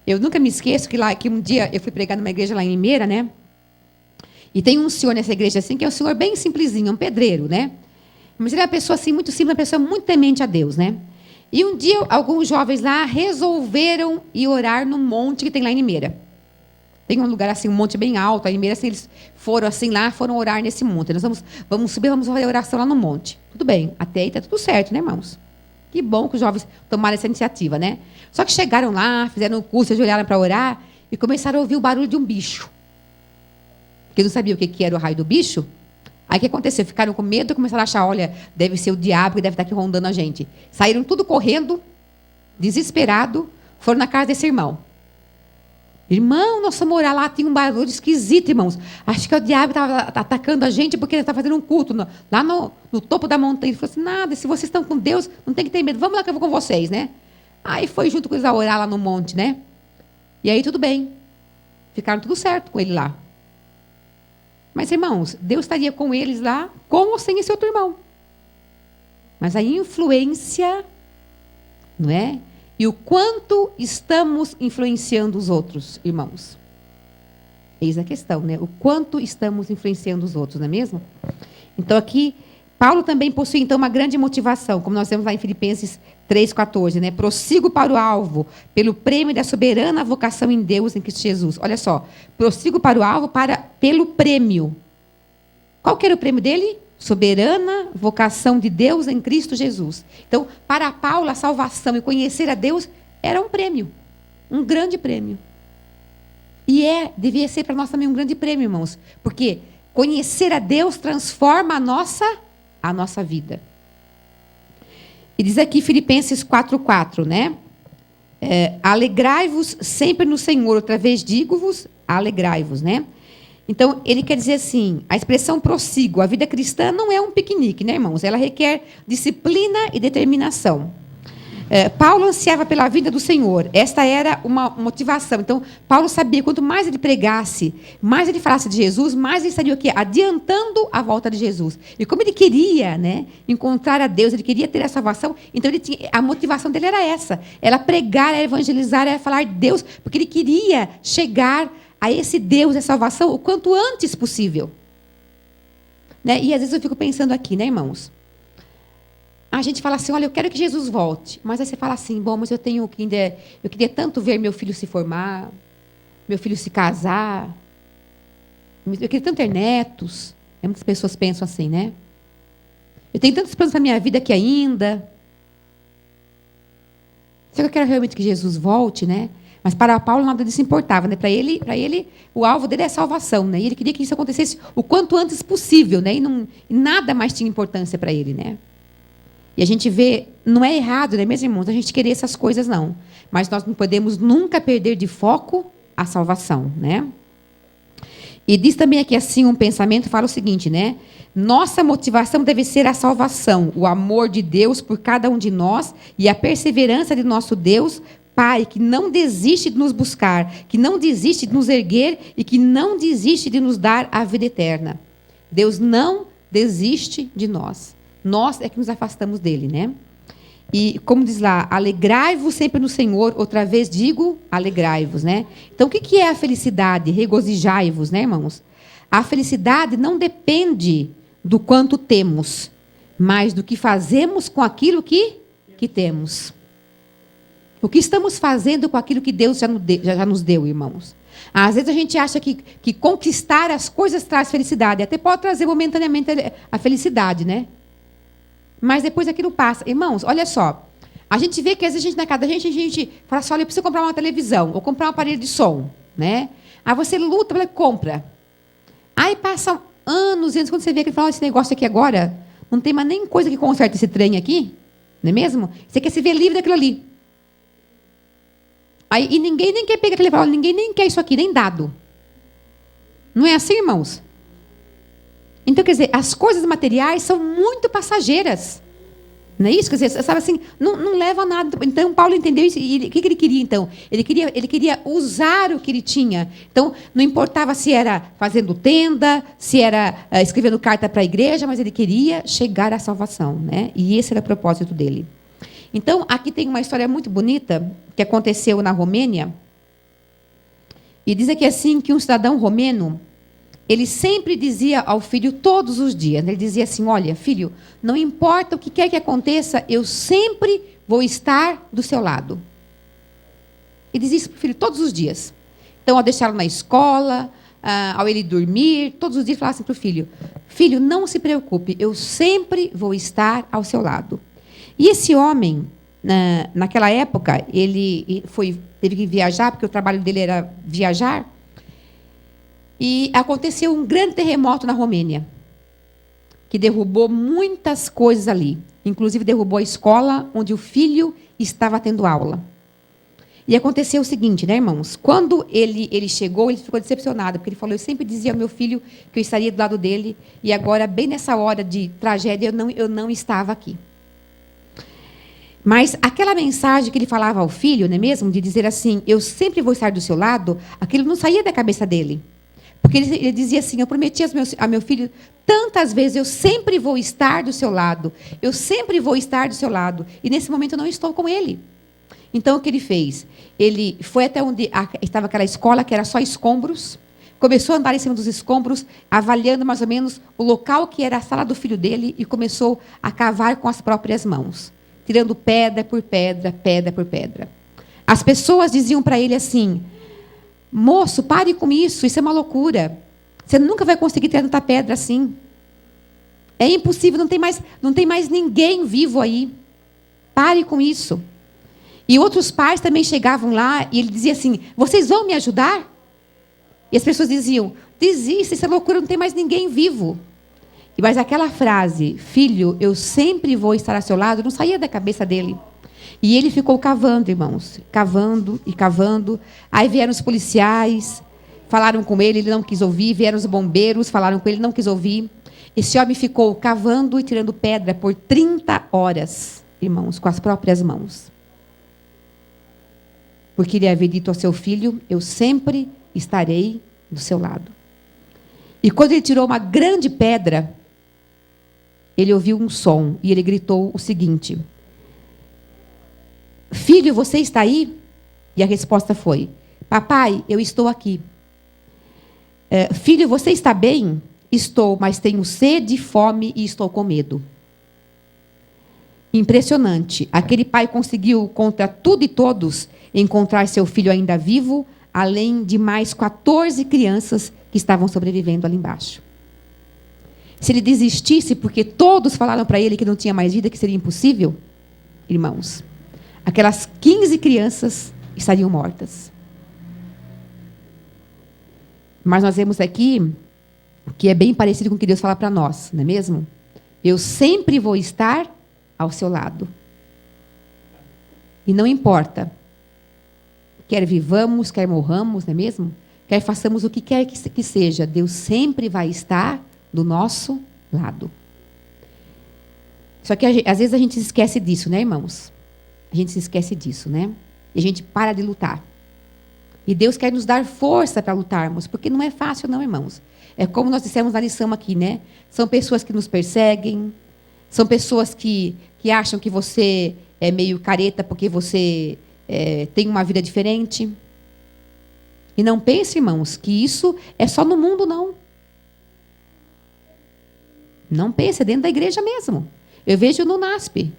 Eu nunca me esqueço que um dia eu fui pregar numa igreja lá em Limeira, né? E tem um senhor nessa igreja assim, que é um senhor bem simplesinho, um pedreiro, né? Mas ele é uma pessoa assim, muito simples, uma pessoa muito temente a Deus, né? E um dia, alguns jovens lá resolveram ir orar no monte que tem lá em Limeira. Tem um lugar assim, um monte bem alto, aí Limeira, assim, eles foram orar nesse monte. Nós vamos subir, vamos fazer oração lá no monte. Tudo bem, até aí está tudo certo, né, irmãos? Que bom que os jovens tomaram essa iniciativa, né? Só que chegaram lá, fizeram o curso, eles olharam para orar e começaram a ouvir o barulho de um bicho. Porque não sabiam o que era o raio do bicho. Aí o que aconteceu? Ficaram com medo e começaram a achar, olha, deve ser o diabo que deve estar aqui rondando a gente. Saíram tudo correndo, desesperado, foram na casa desse irmão. Irmão, nós fomos orar lá, tinha um barulho esquisito, irmãos. Acho que o diabo estava atacando a gente porque ele estava fazendo um culto lá no topo da montanha. Ele falou assim, nada, se vocês estão com Deus, não tem que ter medo. Vamos lá que eu vou com vocês, né? Aí foi junto com eles a orar lá no monte, né? E aí tudo bem. Ficaram tudo certo com ele lá. Mas, irmãos, Deus estaria com eles lá, com ou sem esse outro irmão. Mas a influência, não é? E o quanto estamos influenciando os outros, irmãos? Eis a questão, né? O quanto estamos influenciando os outros, não é mesmo? Então, aqui, Paulo também possui, então, uma grande motivação, como nós vemos lá em Filipenses 3,14, né? Prossigo para o alvo, pelo prêmio da soberana vocação em Deus, em Cristo Jesus. Olha só, prossigo para o alvo pelo prêmio. Qual que era o prêmio dele? Soberana vocação de Deus em Cristo Jesus. Então, para Paulo, a salvação e conhecer a Deus era um prêmio, um grande prêmio. E devia ser para nós também um grande prêmio, irmãos, porque conhecer a Deus transforma a nossa vida. E diz aqui Filipenses 4:4, né? Alegrai-vos sempre no Senhor, outra vez digo-vos, alegrai-vos, né? Então, ele quer dizer assim, a expressão prossigo, a vida cristã não é um piquenique, né, irmãos? Ela requer disciplina e determinação. Paulo ansiava pela vida do Senhor. Esta era uma motivação. Então, Paulo sabia, quanto mais ele pregasse, mais ele falasse de Jesus, mais ele estaria o quê? Adiantando a volta de Jesus. E como ele queria, né, encontrar a Deus, ele queria ter a salvação, então a motivação dele era essa. Era pregar, era evangelizar, era falar de Deus, porque ele queria chegar a esse Deus da salvação o quanto antes possível. Né? E às vezes eu fico pensando aqui, né, irmãos? A gente fala assim, olha, eu quero que Jesus volte. Mas aí você fala assim, bom, mas eu queria tanto ver meu filho se formar, meu filho se casar, eu queria tanto ter netos. Muitas pessoas pensam assim, né? Eu tenho tantos planos na minha vida aqui ainda. Será que eu quero realmente que Jesus volte, né? Mas para Paulo nada disso importava, né? Para ele, o alvo dele é a salvação, né? E ele queria que isso acontecesse o quanto antes possível, né? E nada mais tinha importância para ele, né? E a gente vê, não é errado, né, meus irmãos, a gente querer essas coisas, não. Mas nós não podemos nunca perder de foco a salvação, né? E diz também aqui assim um pensamento, fala o seguinte, né? Nossa motivação deve ser a salvação, o amor de Deus por cada um de nós e a perseverança de nosso Deus, Pai, que não desiste de nos buscar, que não desiste de nos erguer e que não desiste de nos dar a vida eterna. Deus não desiste de nós. Nós é que nos afastamos dele, né? E, como diz lá, alegrai-vos sempre no Senhor. Outra vez digo, alegrai-vos, né? Então, o que é a felicidade? Regozijai-vos, né, irmãos? A felicidade não depende do quanto temos, mas do que fazemos com aquilo que temos. O que estamos fazendo com aquilo que Deus já nos deu, irmãos? Às vezes a gente acha que conquistar as coisas traz felicidade. Até pode trazer momentaneamente a felicidade, né? Mas depois aquilo passa. Irmãos, olha só. A gente vê que às vezes a gente, na casa da gente, a gente fala assim, olha, eu preciso comprar uma televisão, ou comprar um aparelho de som, né? Aí você luta, compra. Aí passa anos e anos, quando você vê que ele fala, esse negócio aqui agora, não tem mais nem coisa que conserte esse trem aqui, não é mesmo? Você quer se ver livre daquilo ali. Aí, e ninguém nem quer pegar aquele aparelho, ninguém nem quer isso aqui, nem dado. Não é assim, irmãos? Então, quer dizer, as coisas materiais são muito passageiras. Não é isso? Quer dizer, sabe assim, não leva a nada. Então, Paulo entendeu isso. E o que ele queria, então? Ele queria usar o que ele tinha. Então, não importava se era fazendo tenda, se era escrevendo carta para a igreja, mas ele queria chegar à salvação, né? E esse era o propósito dele. Então, aqui tem uma história muito bonita que aconteceu na Romênia. E diz aqui assim que um cidadão romeno, ele sempre dizia ao filho todos os dias, ele dizia assim, olha, filho, não importa o que quer que aconteça, eu sempre vou estar do seu lado. E dizia isso para o filho todos os dias. Então, ao deixá-lo na escola, ao ele dormir, todos os dias falava assim para o filho, filho, não se preocupe, eu sempre vou estar ao seu lado. E esse homem, naquela época, ele teve que viajar, porque o trabalho dele era viajar, e aconteceu um grande terremoto na Romênia, que derrubou muitas coisas ali. Inclusive, derrubou a escola onde o filho estava tendo aula. E aconteceu o seguinte, né, irmãos? Quando ele chegou, ele ficou decepcionado, porque ele falou, eu sempre dizia ao meu filho que eu estaria do lado dele, e agora, bem nessa hora de tragédia, eu não estava aqui. Mas aquela mensagem que ele falava ao filho, não é mesmo? De dizer assim, eu sempre vou estar do seu lado, aquilo não saía da cabeça dele. Porque ele dizia assim, eu prometi a meu filho tantas vezes, eu sempre vou estar do seu lado. Eu sempre vou estar do seu lado. E nesse momento eu não estou com ele. Então o que ele fez? Ele foi até onde estava aquela escola, que era só escombros. Começou a andar em cima dos escombros, avaliando mais ou menos o local que era a sala do filho dele, e começou a cavar com as próprias mãos, tirando pedra por pedra, pedra por pedra. As pessoas diziam para ele assim, moço, pare com isso é uma loucura. Você nunca vai conseguir tirar tanta pedra assim. É impossível, não tem mais ninguém vivo aí. Pare com isso. E outros pais também chegavam lá e ele dizia assim, vocês vão me ajudar? E as pessoas diziam, desista, isso é loucura, não tem mais ninguém vivo. Mas aquela frase, filho, eu sempre vou estar ao seu lado, não saía da cabeça dele. E ele ficou cavando, irmãos, cavando e cavando. Aí vieram os policiais, falaram com ele não quis ouvir. Vieram os bombeiros, falaram com ele, não quis ouvir. Esse homem ficou cavando e tirando pedra por 30 horas, irmãos, com as próprias mãos. Porque ele havia dito ao seu filho, eu sempre estarei do seu lado. E quando ele tirou uma grande pedra, ele ouviu um som e ele gritou o seguinte, filho, você está aí? E a resposta foi, papai, eu estou aqui. Filho, você está bem? Estou, mas tenho sede, fome e estou com medo. Impressionante. Aquele pai conseguiu, contra tudo e todos, encontrar seu filho ainda vivo, além de mais 14 crianças que estavam sobrevivendo ali embaixo. Se ele desistisse, porque todos falaram para ele que não tinha mais vida, que seria impossível, irmãos, aquelas 15 crianças estariam mortas. Mas nós vemos aqui que é bem parecido com o que Deus fala para nós, não é mesmo? Eu sempre vou estar ao seu lado. E não importa, quer vivamos, quer morramos, não é mesmo? quer façamos o que quer que seja, Deus sempre vai estar do nosso lado. Só que às vezes a gente se esquece disso, né, irmãos? A gente se esquece disso, né? E a gente para de lutar. E Deus quer nos dar força para lutarmos, porque não é fácil não, irmãos. É como nós dissemos na lição aqui, né? São pessoas que nos perseguem, são pessoas que acham que você é meio careta porque você tem uma vida diferente. E não pense, irmãos, que isso é só no mundo, não. Não pense, é dentro da igreja mesmo. Eu vejo no NASP.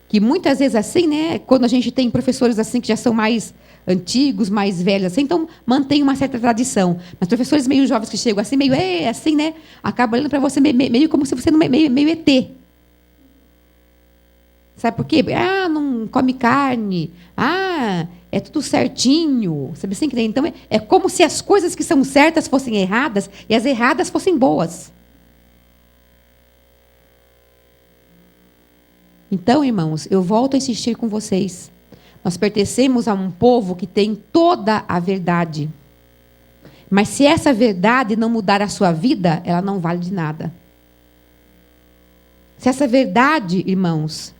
Que muitas vezes assim, né? Quando a gente tem professores assim que já são mais antigos, mais velhos, assim, então mantém uma certa tradição. Mas professores meio jovens que chegam assim, meio assim, né? Acabam olhando para você meio como se você não meio ET. Sabe por quê? Ah, não come carne. Ah, é tudo certinho. Sabe assim? Então, é como se as coisas que são certas fossem erradas e as erradas fossem boas. Então, irmãos, eu volto a insistir com vocês. Nós pertencemos a um povo que tem toda a verdade. Mas se essa verdade não mudar a sua vida, ela não vale de nada. Se essa verdade, irmãos,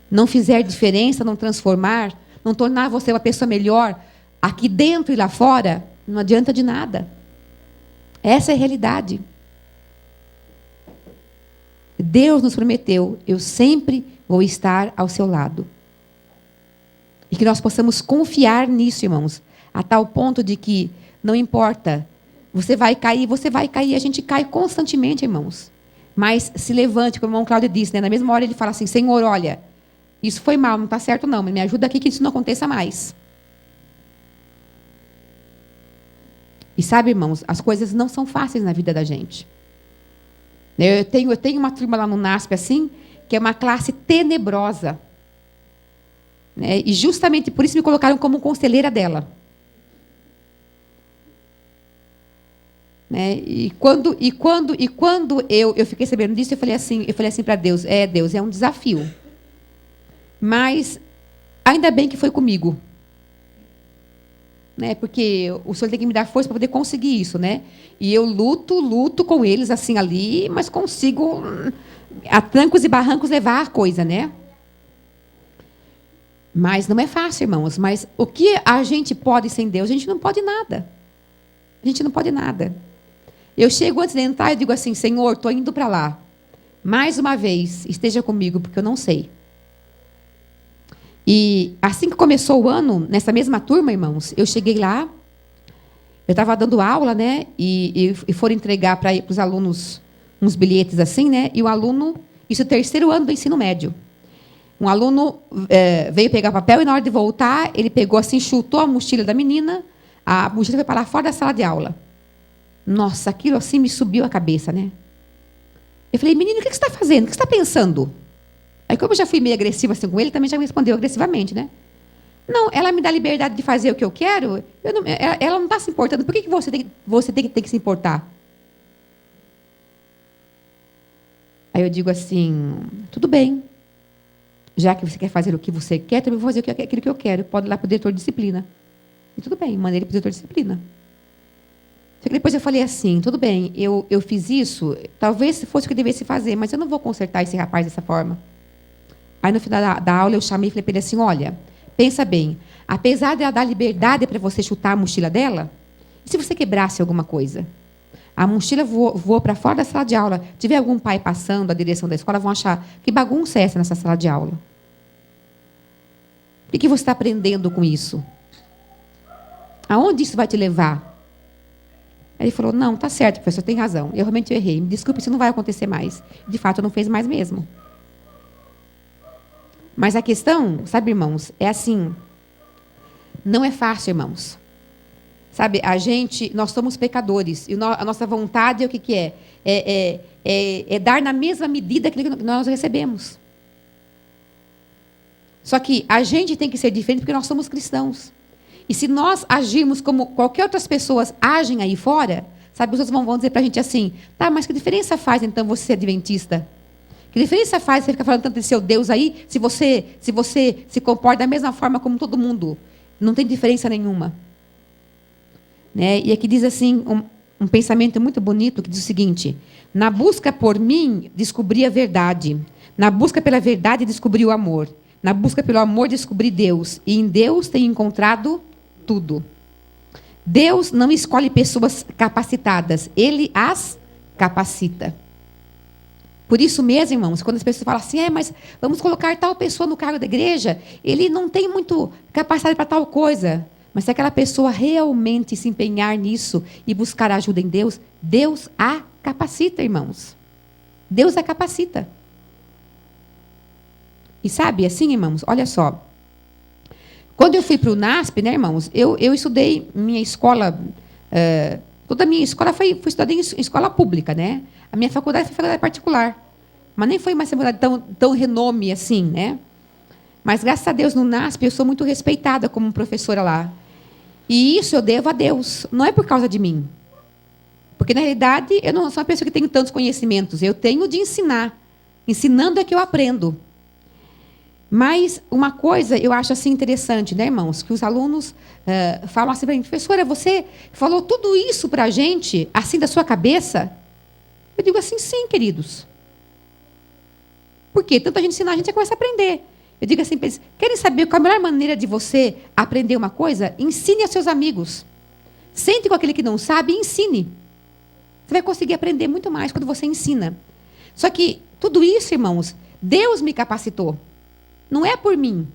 não fizer diferença, não transformar, não tornar você uma pessoa melhor, aqui dentro e lá fora, não adianta de nada. Essa é a realidade. Deus nos prometeu, eu sempre vou estar ao seu lado. E que nós possamos confiar nisso, irmãos, a tal ponto de que não importa, você vai cair, a gente cai constantemente, irmãos. Mas se levante, como o irmão Cláudio disse, né? Na mesma hora ele fala assim, Senhor, olha, isso foi mal, não está certo não, mas me ajuda aqui que isso não aconteça mais. E sabe, irmãos, as coisas não são fáceis na vida da gente. Eu tenho uma turma lá no NASP, assim, que é uma classe tenebrosa. Né? E justamente por isso me colocaram como conselheira dela. Né? E quando eu fiquei sabendo disso, eu falei assim para Deus, Deus, é um desafio. Mas ainda bem que foi comigo. Né? Porque o Senhor tem que me dar força para poder conseguir isso, né? E eu luto com eles assim ali, mas consigo a trancos e barrancos levar a coisa, né? Mas não é fácil, irmãos. Mas o que a gente pode sem Deus? A gente não pode nada. A gente não pode nada. Eu chego antes de entrar e digo assim, Senhor, estou indo para lá. Mais uma vez, esteja comigo, porque eu não sei. E assim que começou o ano, nessa mesma turma, irmãos, eu cheguei lá, eu estava dando aula, né? E foram entregar para os alunos uns bilhetes assim, né? E o aluno, isso é o terceiro ano do ensino médio. Um aluno veio pegar papel e na hora de voltar, ele pegou assim, chutou a mochila da menina, a mochila foi parar fora da sala de aula. Nossa, aquilo assim me subiu a cabeça, né? Eu falei, menino, o que você está fazendo? O que você está pensando? Aí, como eu já fui meio agressiva assim com ele, também já me respondeu agressivamente, né? Não, ela me dá liberdade de fazer o que eu quero, ela não está se importando. Por que você tem que se importar? Aí eu digo assim, tudo bem. Já que você quer fazer o que você quer, também vou fazer aquilo que eu quero. Pode ir lá para o diretor de disciplina. E tudo bem, mandei ele para o diretor de disciplina. Só que depois eu falei assim, tudo bem, eu fiz isso, talvez fosse o que eu devesse fazer, mas eu não vou consertar esse rapaz dessa forma. Aí, no final da aula, eu chamei e falei para ele assim, olha, pensa bem, apesar de ela dar liberdade para você chutar a mochila dela, e se você quebrasse alguma coisa? A mochila voou para fora da sala de aula. Se tiver algum pai passando a direção da escola, vão achar, que bagunça é essa nessa sala de aula? O que você está aprendendo com isso? Aonde isso vai te levar? Aí ele falou, não, tá certo, professor, tem razão. Eu realmente errei. Me desculpe, isso não vai acontecer mais. De fato, não fez mais mesmo. Mas a questão, sabe, irmãos, é assim, não é fácil, irmãos. Sabe, nós somos pecadores. E a nossa vontade é o que é? É dar na mesma medida que nós recebemos. Só que a gente tem que ser diferente porque nós somos cristãos. E se nós agirmos como qualquer outras pessoas agem aí fora, sabe, os outros vão dizer para a gente assim, tá, mas que diferença faz então você ser adventista? Que diferença faz você ficar falando tanto de seu Deus aí, se você se comporta da mesma forma como todo mundo? Não tem diferença nenhuma. Né? E aqui diz assim, um pensamento muito bonito, que diz o seguinte: na busca por mim, descobri a verdade. Na busca pela verdade, descobri o amor. Na busca pelo amor, descobri Deus. E em Deus tenho encontrado tudo. Deus não escolhe pessoas capacitadas, Ele as capacita. Por isso mesmo, irmãos, quando as pessoas falam assim, mas vamos colocar tal pessoa no cargo da igreja, ele não tem muito capacidade para tal coisa. Mas se aquela pessoa realmente se empenhar nisso e buscar ajuda em Deus, Deus a capacita, irmãos. Deus a capacita. E sabe, assim, irmãos, olha só. Quando eu fui para o NASP, né, irmãos, eu estudei minha escola, toda a minha escola fui estudar em escola pública, né? A minha faculdade foi faculdade particular. Mas nem foi uma faculdade tão renome assim, né? Mas, graças a Deus, no NASP, eu sou muito respeitada como professora lá. E isso eu devo a Deus. Não é por causa de mim. Porque, na realidade, eu não sou uma pessoa que tem tantos conhecimentos. Eu tenho de ensinar. Ensinando é que eu aprendo. Mas uma coisa eu acho assim interessante, né, irmãos? Que os alunos falam assim para mim, professora, você falou tudo isso para a gente, assim da sua cabeça? Eu digo assim, sim, queridos. Por quê? Tanto a gente ensinar, a gente já começa a aprender. Eu digo assim para eles, querem saber qual a melhor maneira de você aprender uma coisa? Ensine aos seus amigos. Sente com aquele que não sabe e ensine. Você vai conseguir aprender muito mais quando você ensina. Só que tudo isso, irmãos, Deus me capacitou. Não é por mim.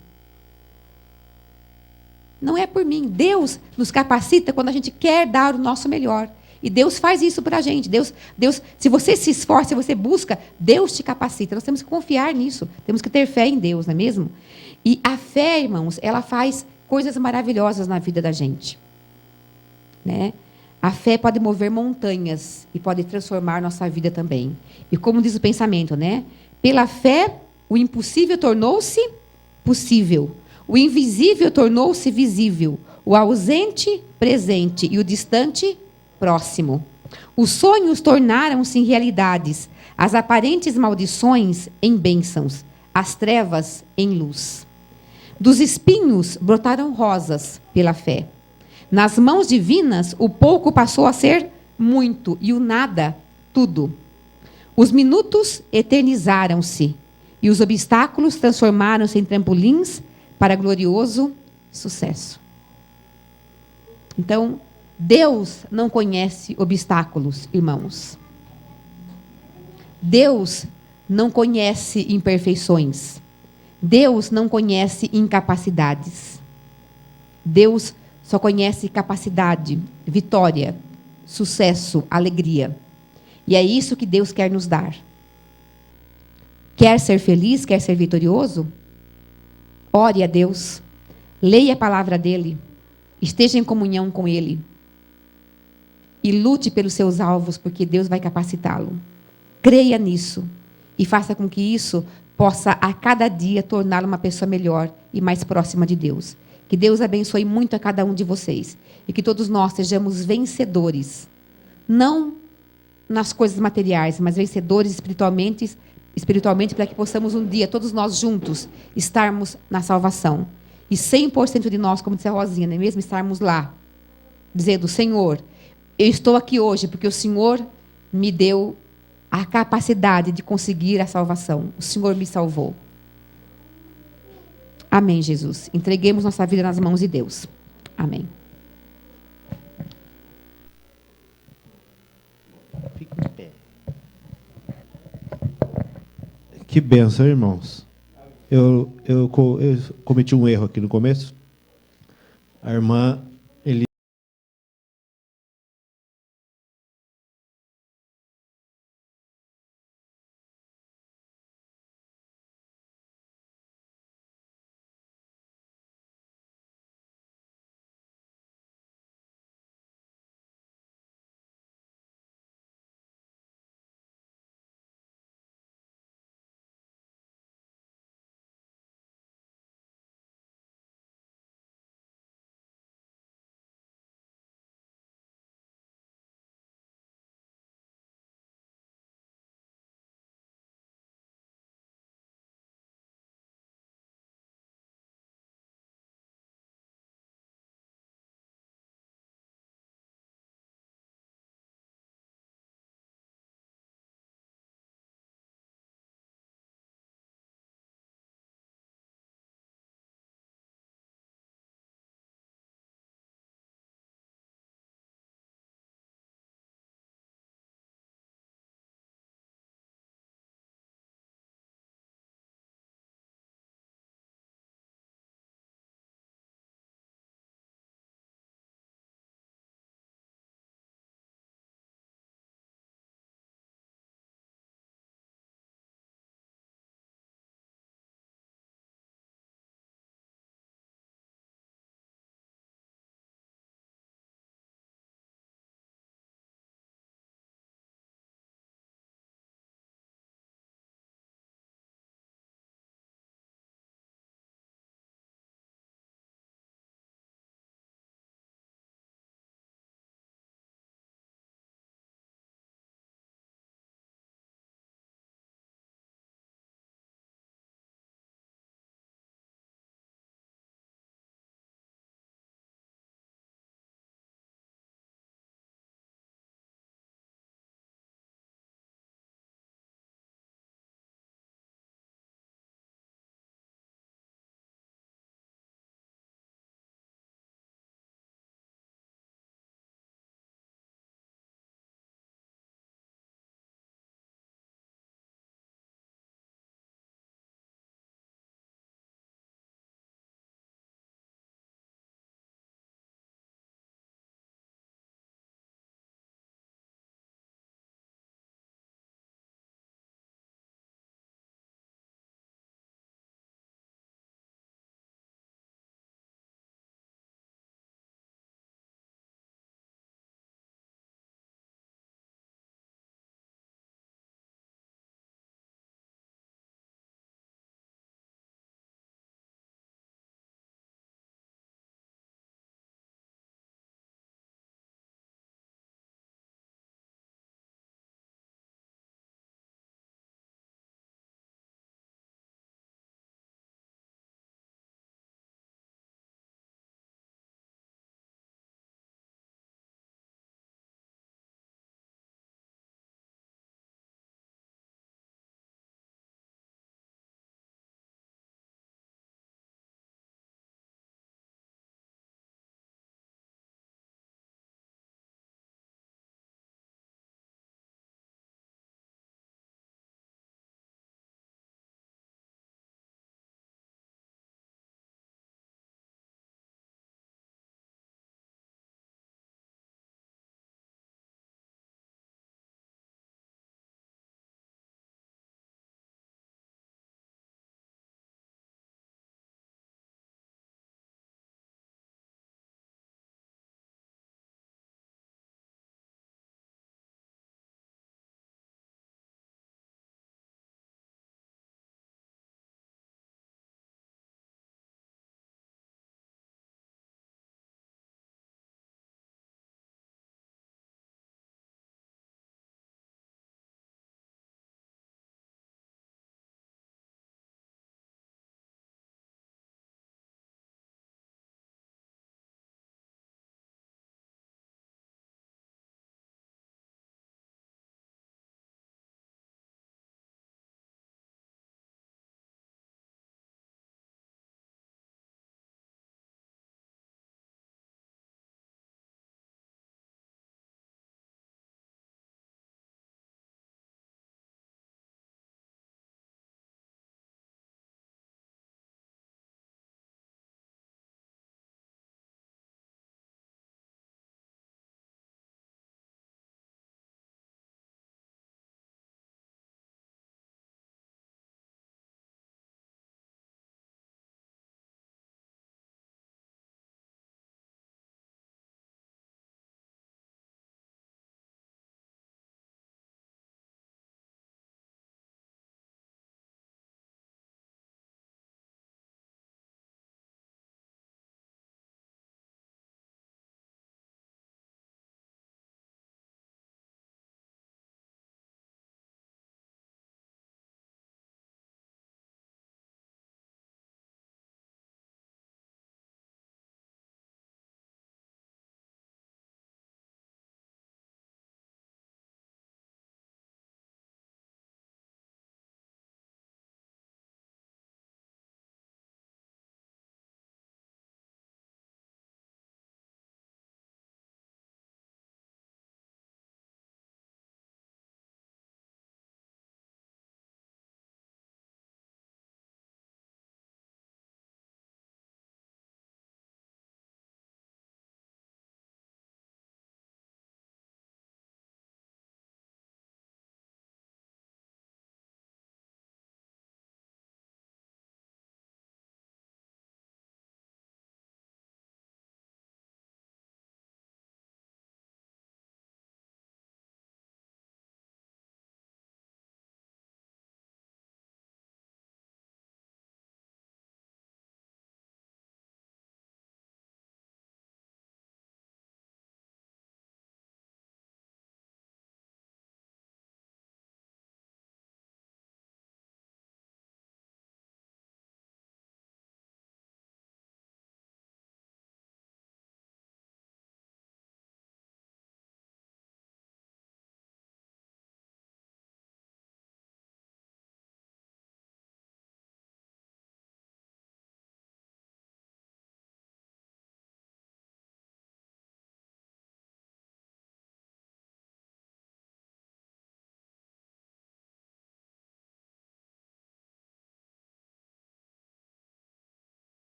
Não é por mim. Deus nos capacita quando a gente quer dar o nosso melhor. E Deus faz isso para a gente. Deus, se você se esforça, se você busca, Deus te capacita. Nós temos que confiar nisso. Temos que ter fé em Deus, não é mesmo? E a fé, irmãos, ela faz coisas maravilhosas na vida da gente. Né? A fé pode mover montanhas e pode transformar nossa vida também. E como diz o pensamento, né? Pela fé, o impossível tornou-se possível. O invisível tornou-se visível. O ausente, presente. E o distante, próximo. Os sonhos tornaram-se em realidades. As aparentes maldições em bênçãos. As trevas em luz. Dos espinhos brotaram rosas pela fé. Nas mãos divinas, o pouco passou a ser muito. E o nada, tudo. Os minutos eternizaram-se. E os obstáculos transformaram-se em trampolins para glorioso sucesso. Então, Deus não conhece obstáculos, irmãos. Deus não conhece imperfeições. Deus não conhece incapacidades. Deus só conhece capacidade, vitória, sucesso, alegria. E é isso que Deus quer nos dar. Quer ser feliz? Quer ser vitorioso? Ore a Deus. Leia a palavra dEle. Esteja em comunhão com Ele. E lute pelos seus alvos, porque Deus vai capacitá-lo. Creia nisso. E faça com que isso possa, a cada dia, torná-lo uma pessoa melhor e mais próxima de Deus. Que Deus abençoe muito a cada um de vocês. E que todos nós sejamos vencedores. Não nas coisas materiais, mas vencedores espiritualmente, para que possamos um dia, todos nós juntos, estarmos na salvação. E 100% de nós, como disse a Rosinha, não é mesmo? Estarmos lá, dizendo, Senhor, eu estou aqui hoje porque o Senhor me deu a capacidade de conseguir a salvação. O Senhor me salvou. Amém, Jesus. Entreguemos nossa vida nas mãos de Deus. Amém. Fique de pé. Que bênção, irmãos. Eu cometi um erro aqui no começo. A irmã